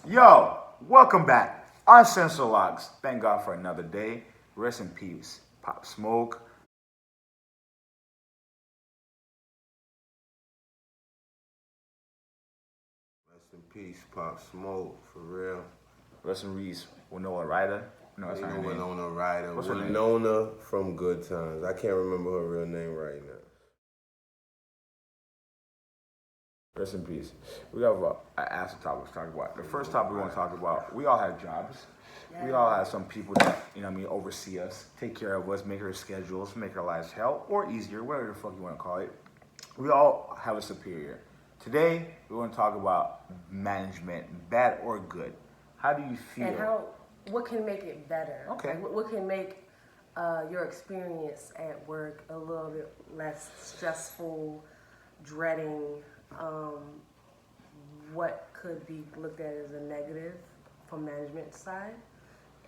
Yo, welcome back. Uncensored Logs. Thank God for another day. Rest in peace. Pop Smoke. Rest in peace, Pop Smoke, for real. Rest in peace. Winona Ryder. No, that's not her name. Winona Ryder. What's her name? Winona from Good Times. I can't remember her real name right now. Rest in peace. We have an ass topic to talk about. The first topic we want to talk about, we all have jobs. We all have some people that, oversee us, take care of us, make our schedules, make our lives hell or easier, whatever the fuck you want to call it. We all have a superior. Today, we want to talk about management, bad or good. How do you feel? And what can make it better? Okay. Like, what can make your experience at work a little bit less stressful, dreading? What could be looked at as a negative from management side,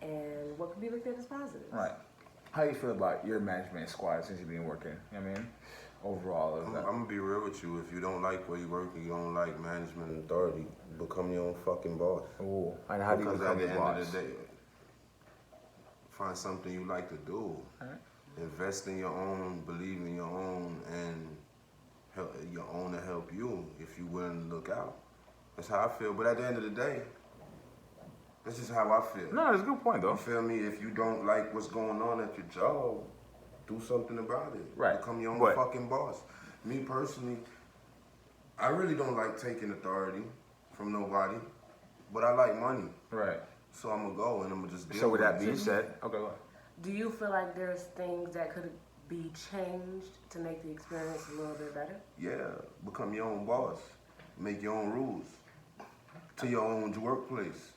and what could be looked at as positive? Right. How do you feel about your management squad since you've been working? You know what I mean? Overall, I'm gonna be real with you. If you don't like where you work and you don't like management and authority, become your own fucking boss. Ooh. And how do you Because become at the the end boss? of the day, find something you like to do. Right. Invest in your own, believe in your own, and help your own to help you if you're willing to look out. That's how I feel. But at the end of the day, that's just how I feel. No, that's a good point, You though. feel me? If you don't like what's going on at your job, do something about it. Right. Become your own But- fucking boss. Me personally, I really don't like taking authority from nobody, but I like money. Right. So I'm gonna go and I'm gonna just deal So with that it. being said, okay, go ahead. Do you feel like there's things that could be changed to make the experience a little bit better? Yeah, become your own boss. Make your own rules to your own workplace.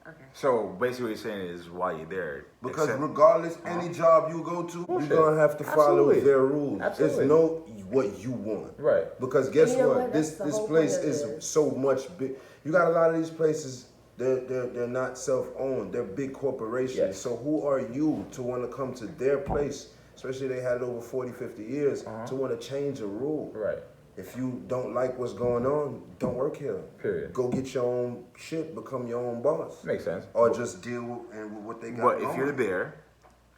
Okay. So basically, what you're saying is while you're there, Because accept- regardless, any job you go to, Bullshit. you're gonna have to follow Absolutely. their rules. Absolutely. It's no what you want. Right. Because guess You know what? what? That's the This whole place point of is this. so much big. You got a lot of these places. They're not self-owned. They're big corporations. Yes. So who are you to want to come to their place, especially they had it over 40, 50 years, to want to change a rule? Right. If you don't like what's going on, don't work here. Period. Go get your own shit, become your own boss. Makes sense. Or just deal with what they got But going. if you're there,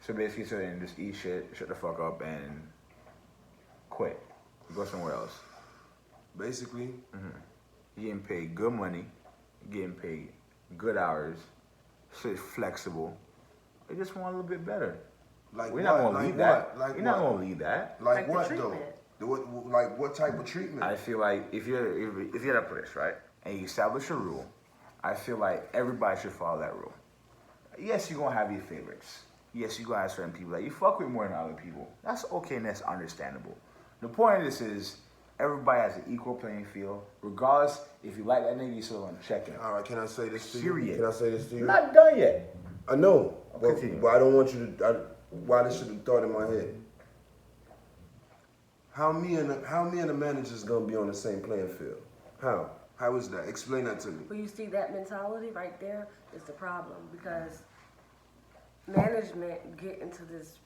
so basically saying just eat shit, shut the fuck up, and quit. Go somewhere else. Basically, You're getting paid good money, you're getting paid good hours, shit flexible. They just want a little bit better. like We're what? not gonna Like leave what? that. Like You're not what? gonna leave that. Like Like the what treatment. though? Like what type of treatment? I feel like if you're at a place, right, and you establish a rule, I feel like everybody should follow that rule. Yes, you're gonna have your favorites. Yes, you're gonna have certain people that you fuck with more than other people. That's okay and that's understandable. The point of this is everybody has an equal playing field, regardless if you like that nigga, you still gonna check him. All right, can I say this to Period. you? Can I say this to you? Not done yet. I know, but, Continue. but I don't want you to. Why this should have thought in my head? How me and the manager's gonna be on the same playing field? How? How is that? Explain that to me. Well, you see that mentality right there is the problem, because management get into this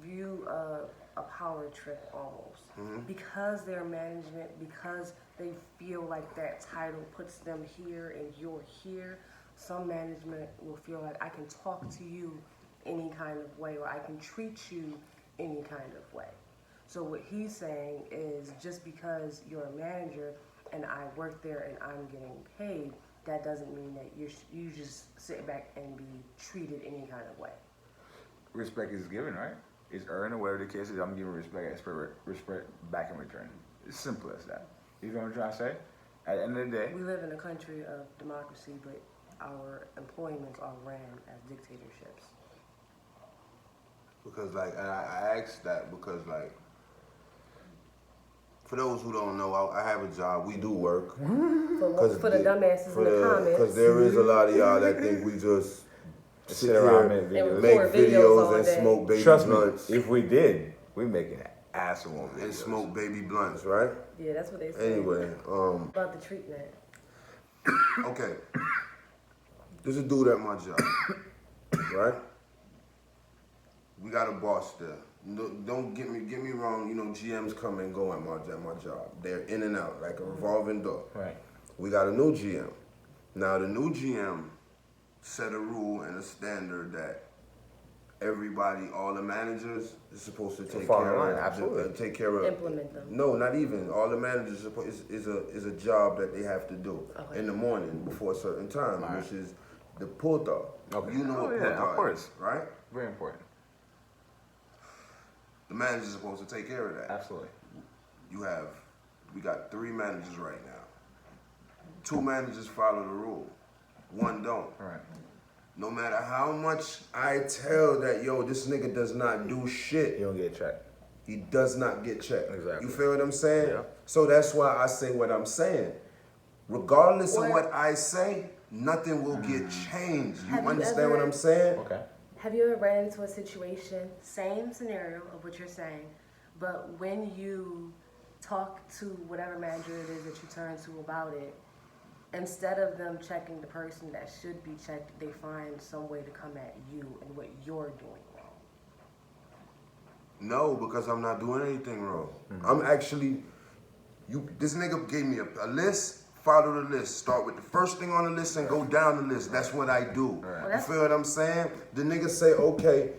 view of a power trip almost. Because they're management, because they feel like that title puts them here and you're here, some management will feel like I can talk to you any kind of way, or I can treat you any kind of way. So what he's saying is, just because you're a manager and I work there and I'm getting paid, that doesn't mean that you just sit back and be treated any kind of way. Respect is given, right? It's earned, or whatever the case is. I'm giving respect back in return. It's simple as that. You know what I'm trying to say? At the end of the day, We live in a country of democracy, but our employments are ran as dictatorships. Because like I asked that because like for those who don't know, I have a job. We do work. For the dumbasses in the comments. Because there is a lot of y'all that think we just sit around here, make videos. make record videos videos all and day. smoke baby Trust blunts. me, if we did, we making an ass of one videos. And smoke baby blunts, right? Yeah, that's what they say. Anyway, About the treatment. okay. There's a dude at my job, right? We got a boss there. No, don't get me wrong. You know, GMs come and go at my job. They're in and out like a revolving door. Right. We got a new GM. Now the new GM set a rule and a standard that everybody, all the managers, is supposed to take Follow care in line, of. absolutely. Take care of. Implement them. No, not even. All the managers is a job that they have to do Okay. in the morning before a certain time, Right. which is the pulta. Okay. You know Oh, what yeah, pulta of course. is, right? Very important. The manager's supposed to take care of that. Absolutely. We got 3 managers right now. 2 managers follow the rule. 1 don't. All right. No matter how much I tell that, yo, this nigga does not do You shit, don't get checked. he does not get checked. Exactly. You feel what I'm saying? Yeah. So that's why I say what I'm saying. Regardless of Or- what I say, nothing will get changed. You Have you understand what ever- I'm saying? Okay. Have you ever ran into a situation, same scenario of what you're saying, but when you talk to whatever manager it is that you turn to about it, instead of them checking the person that should be checked, they find some way to come at you and what you're doing wrong? No, because I'm not doing anything wrong. I'm actually, this nigga gave me a list, follow the list. Start with the first thing on the list and go down the list. That's what I do. Right. You feel what I'm saying? The nigga say, okay,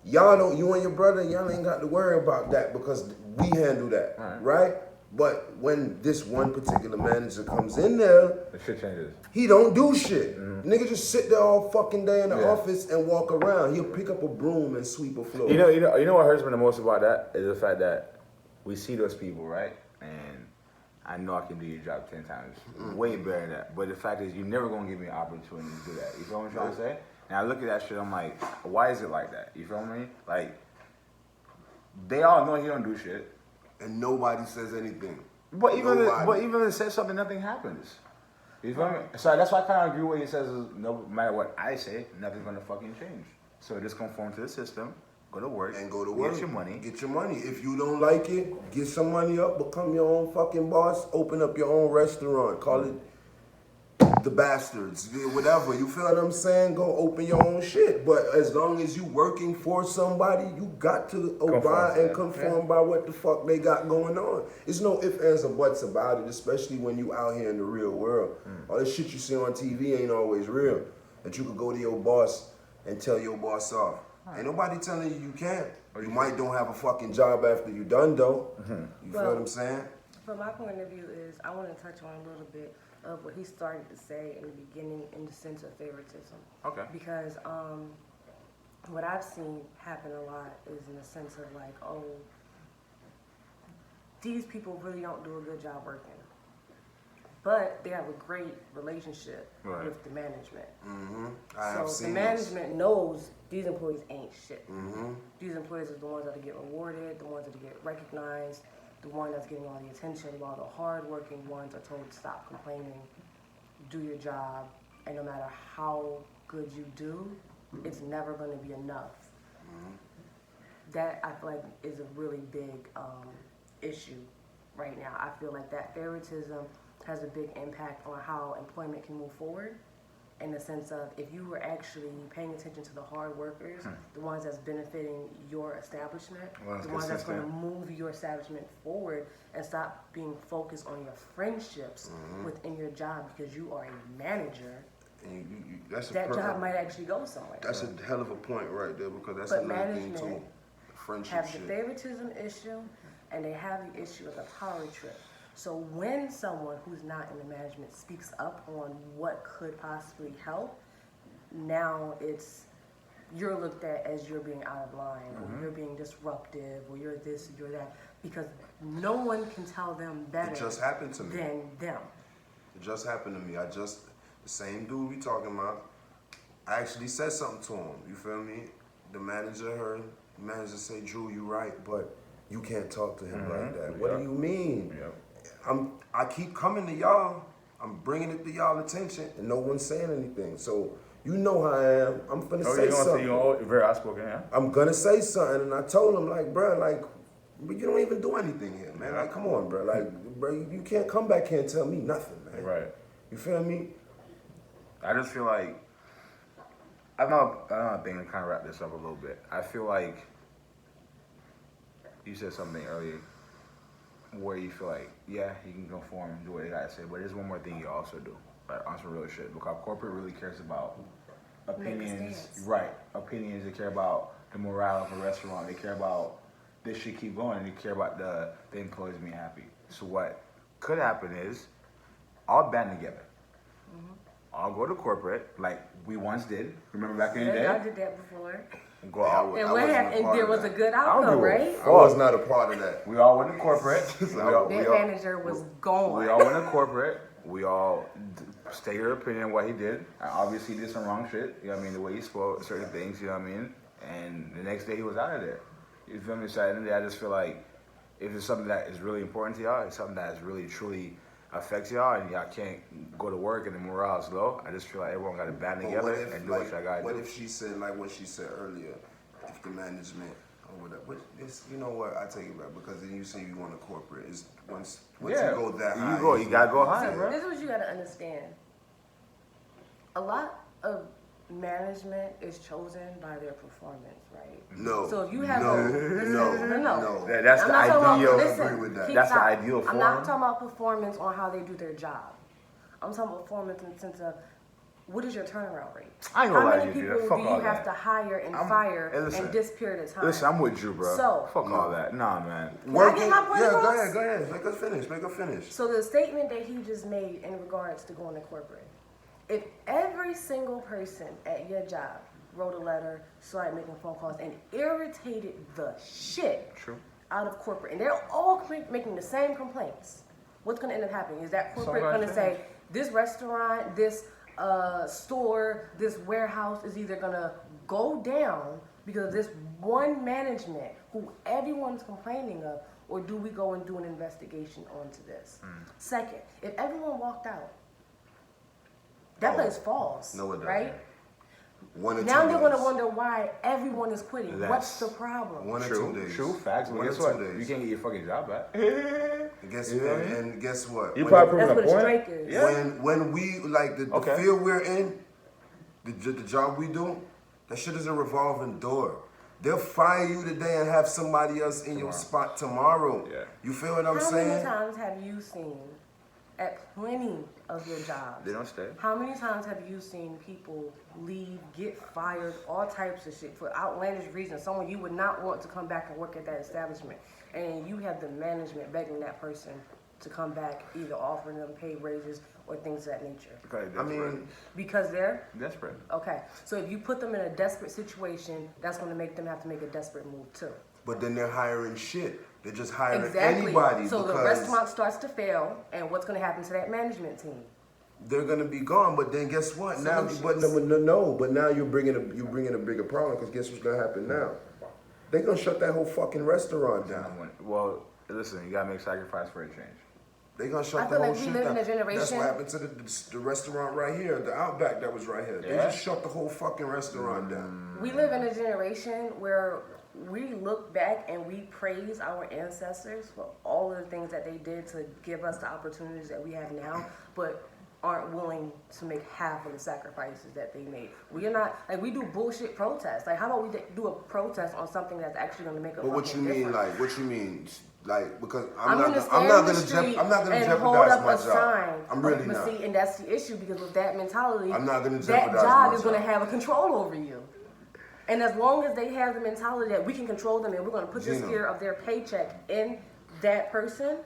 y'all don't, you and your brother, y'all ain't got to worry about that because we handle that, right? But when this one particular manager comes in there, The shit changes. he don't do shit. Nigga just sit there all fucking day in the Yeah. office and walk around. He'll pick up a broom and sweep a floor. You know what hurts me the most about that is the fact that we see those people, right? And I know I can do your job 10 times way better than that. But the fact is, you're never gonna give me an opportunity to do that. You feel what I'm trying to say? And I look at that shit, I'm like, why is it like that? You feel me? Like, they all know he don't do shit. And nobody says anything. But even Nobody. if it says something, nothing happens. You feel me? So that's why I kind of agree with what he says. Is no matter what I say, nothing's gonna fucking change. So just conform to the system, go to work, And go to work. get your money. Get your money. If you don't like it, get some money up, become your own fucking boss, open up your own restaurant, call it the Bastards, whatever. You feel what I'm saying? Go open your own shit. But as long as you working for somebody, you got to abide and conform by what the fuck they got going on. There's no ifs, ands, or buts about it, especially when you out here in the real world. All this shit you see on TV ain't always real. That you could go to your boss and tell your boss off. Ain't nobody telling you you can't. You might don't have a fucking job after you done though. You feel what I'm saying? From my point of view is, I want to touch on a little bit of what he started to say in the beginning in the sense of favoritism. Okay. Because what I've seen happen a lot is in the sense of like, oh, these people really don't do a good job working. But they have a great relationship Right. with the management. I have So the seen management knows these employees ain't shit. Mm-hmm. These employees are the ones that get rewarded, the ones that get recognized, the one that's getting all the attention, while the hardworking ones are told to stop complaining, do your job, and no matter how good you do, it's never going to be enough. That I feel like is a really big issue right now. I feel like that favoritism has a big impact on how employment can move forward, in the sense of if you were actually paying attention to the hard workers, the ones that's benefiting your establishment, Well, the ones that's going to consistent. move your establishment forward, and stop being focused on your friendships within your job because you are a manager, And that's that job might actually go somewhere. That's a hell of a point right there because that's But another thing too. management Friendship have the shit. favoritism issue, and they have the issue of the power trip. So when someone who's not in the management speaks up on what could possibly help, now you're looked at as you're being out of line, or you're being disruptive, or you're this, or you're that, because no one can tell them better It just happened to me. than them. It just happened to me. The same dude we talking about, I actually said something to him. You feel me? The manager say, Drew, you right, but you can't talk to him like that. What do you mean? Yep. I keep coming to y'all. I'm bringing it to y'all attention, and no one's saying anything. So you know how I am. I'm finna say something. You're very outspoken, yeah? I'm gonna say something, and I told him like, bro, like, but you don't even do anything here, man. Like, come on, bro. Like, bro, you can't come back here and tell me nothing, man. Right. You feel me? I just feel like I don't think to kind of wrap this up a little bit. I feel like you said something earlier where you feel like, yeah, you can conform, do what you gotta say, but there's one more thing you also do. like, on some real shit, because corporate really cares about opinions. stance. Right. Opinions. They care about the morale of a restaurant. They care about this shit keep going, and they care about the employees being happy. So what could happen is all band together. I'll go to corporate like we once did. Remember back in the Yeah, I day? did that before. Go all. And I what wasn't happened? a And part there of was a that. good I don't outcome, give a right? I was not a part of that. We all went to corporate. we all, That manager was gone. we all went to corporate. We all stated our opinion on what he did. And obviously, he did some wrong shit. You know what I mean? The way he spoke certain things. You know what I mean? And the next day, he was out of there. You feel me? So at the end of the day, I just feel like if it's something that is really important to y'all, it's something that is really truly affects y'all, and y'all can't go to work and the morale is low. I just feel like everyone got to band But together what if, and do like, what y'all got to what do. if she said like what she said earlier? If the management or whatever, but it's, you know what? I take it back because then you say you want a corporate. Is once Yeah, you go that high, you gotta go high, See, bro. this is what you gotta understand. A lot of management is chosen by their performance, right? No. So if you have no, no. That's I'm the not talking about- ideal. listen, I agree with that. keep That's the talking. ideal I'm form. not talking about performance on how they do their job. I'm talking about performance in the sense of what is your turnaround rate? I ain't gonna How lie many to you, people dude. Fuck do you all have that. to hire and I'm- fire hey, listen. in this period of time? Listen, I'm with you, bro. So- Fuck all that. Nah, man. Can I get my point yeah, across? go ahead. Make her finish. So the statement that he just made in regards to going to corporate, if every single person at your job wrote a letter, started making phone calls, and irritated the shit True. out of corporate, and they're all making the same complaints, what's going to end up happening? Is that corporate Somebody going to say, this restaurant, this store, this warehouse is either going to go down because of this one management who everyone's complaining of, or do we go and do an investigation onto this? Second, if everyone walked out, that Oh, place falls, no, it doesn't. right? One or Now two they're going to days. wonder why everyone is quitting. What's That's- the problem? One or True. 2 days. True. Facts. But One or guess 2 what? days. You can't get your fucking job back. And guess, You know what I mean? and guess what? You When- probably That's proving what a a point. strike is. Yeah. When we like the Okay. field we're in, the job we do, that shit is a revolving door. They'll fire you today and have somebody else in your spot tomorrow. Yeah. You feel what I'm How many saying? times have you seen at plenty of your jobs? They don't stay. How many times have you seen people leave, get fired, all types of shit for outlandish reasons? Someone you would not want to come back and work at that establishment, and you have the management begging that person to come back, either offering them pay raises or things of that nature. Okay, I mean, Because they're desperate. okay. So if you put them in a desperate situation, that's going to make them have to make a desperate move too. but then they're hiring shit. They're just hiring Exactly. anybody So the because restaurant starts to fail, and what's going to happen to that management team? they're gonna be gone. But then guess what? Now, Solutions. but now you're bringing a bigger problem because guess what's gonna happen now? They're gonna shut that whole fucking restaurant down. Well, listen, you gotta make sacrifice for a change. They gonna I shut the feel whole like we shit live down. in a That's generation- what happened to the restaurant right here, the Outback that was right here. They Yeah. just shut the whole fucking restaurant down. We live in a generation where we look back and we praise our ancestors for all of the things that they did to give us the opportunities that we have now, but aren't willing to make half of the sacrifices that they made. We are not, like, we do bullshit protests. Like, how about we do a protest on something that's actually going to make a But what you fucking mean, difference? like, what you mean, like, because I'm I'm gonna not stand gonna in the street I'm not gonna and hold jeopardize up my a job. sign. I'm really but not. see, and that's the issue, because with that mentality, I'm not gonna that jeopardize job my is going to job. have a control over you. And as long as they have the mentality that we can control them and we're going to put this Gina. fear of their paycheck in that person,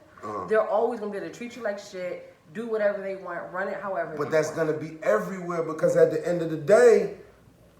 they're always going to be able to treat you like shit, do whatever they want, run it however But they that's want. gonna be everywhere because at the end of the day,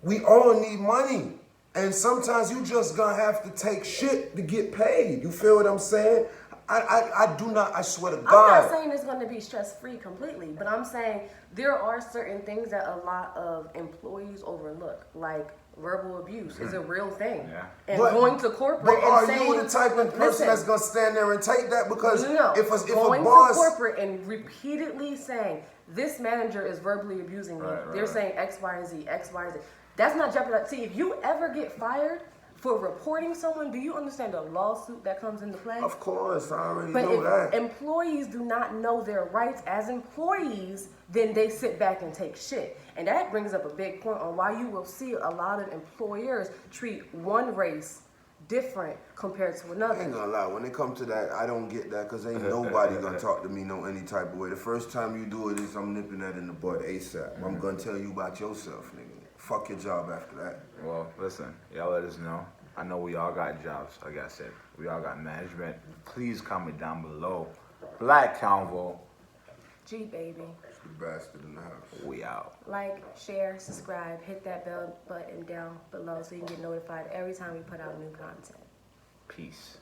we all need money. And sometimes you just gonna have to take shit to get paid. You feel what I'm saying? I do not, I swear to I'm God. not saying it's going to be stress-free completely, but I'm saying there are certain things that a lot of employees overlook, like verbal abuse is a real thing. Yeah. And But- going to corporate But and are saying, you the type of person listen, that's gonna stand there and take that? Because no. if Going a boss, to corporate and repeatedly saying this manager is verbally abusing me, Right, they're right. saying X, Y, and Z, X, Y, and Z. That's not jeopardizing. See, if you ever get fired for reporting someone, do you understand the lawsuit that comes into play? of course, I already But know if that. employees do not know their rights as employees, then they sit back and take shit. And that brings up a big point on why you will see a lot of employers treat one race different compared to I ain't another. gonna lie, when it comes to that, I don't get that because ain't nobody gonna talk to me no any type of way. The first time you do it is I'm nipping that in the bud ASAP. I'm gonna tell you about yourself, nigga. Fuck your job after that. Well, listen, y'all let us know. I know we all got jobs, like I said. We all got management. Please comment down below. Black Convo, G baby. It's the bastard in the house. we out. Like, share, subscribe, hit that bell button down below so you can get notified every time we put out new content. Peace.